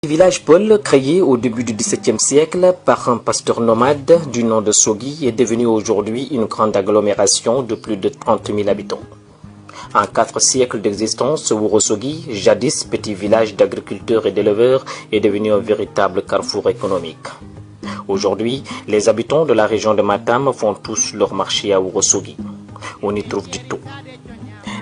Village Paul, créé au début du XVIIe siècle par un pasteur nomade du nom de Sogui, est devenu aujourd'hui une grande agglomération de plus de 30 000 habitants. En 4 siècles d'existence, Ourossogui, jadis petit village d'agriculteurs et d'éleveurs, est devenu un véritable carrefour économique. Aujourd'hui, les habitants de la région de Matam font tous leur marché à Ourossogui. On y trouve du tout.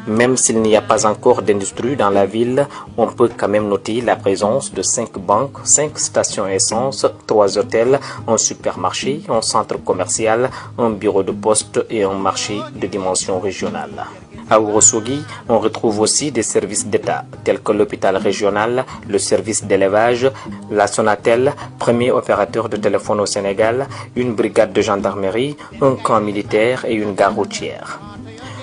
Même s'il n'y a pas encore d'industrie dans la ville, on peut quand même noter la présence de 5 banques, 5 stations essence, 3 hôtels, un supermarché, un centre commercial, un bureau de poste et un marché de dimension régionale. À Ourossogui, on retrouve aussi des services d'État, tels que l'hôpital régional, le service d'élevage, la Sonatel, premier opérateur de téléphone au Sénégal, une brigade de gendarmerie, un camp militaire et une gare routière.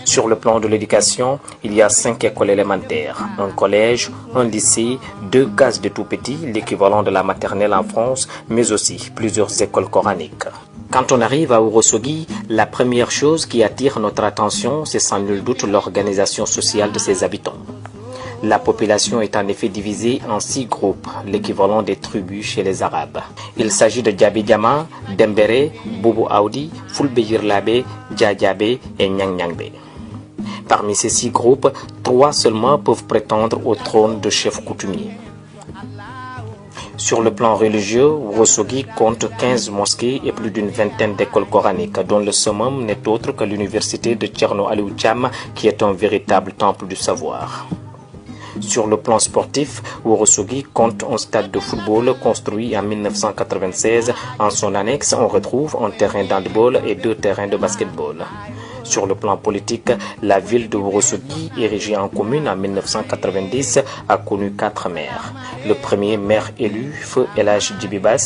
Sur le plan de l'éducation, il y a 5 écoles élémentaires, un collège, un lycée, 2 cases de tout petit, l'équivalent de la maternelle en France, mais aussi plusieurs écoles coraniques. Quand on arrive à Ourossogui, la première chose qui attire notre attention, c'est sans nul doute l'organisation sociale de ses habitants. La population est en effet divisée en 6 groupes, l'équivalent des tribus chez les Arabes. Il s'agit de Djabi Diama, Dembere, Boubou Aoudi, Fulbe Yirlabe, Djadjabe et Nyang Nyangbe. Parmi ces 6 groupes, 3 seulement peuvent prétendre au trône de chef coutumier. Sur le plan religieux, Ourossogui compte 15 mosquées et plus d'une vingtaine d'écoles coraniques, dont le summum n'est autre que l'université de Thierno Aliou Thiam, qui est un véritable temple du savoir. Sur le plan sportif, Ourossogui compte un stade de football construit en 1996. En son annexe, on retrouve un terrain d'handball et 2 terrains de basketball. Sur le plan politique, la ville de Ourossogui, érigée en commune en 1990, a connu 4 maires. Le premier maire élu, Feu El Hadji Djibi Bass,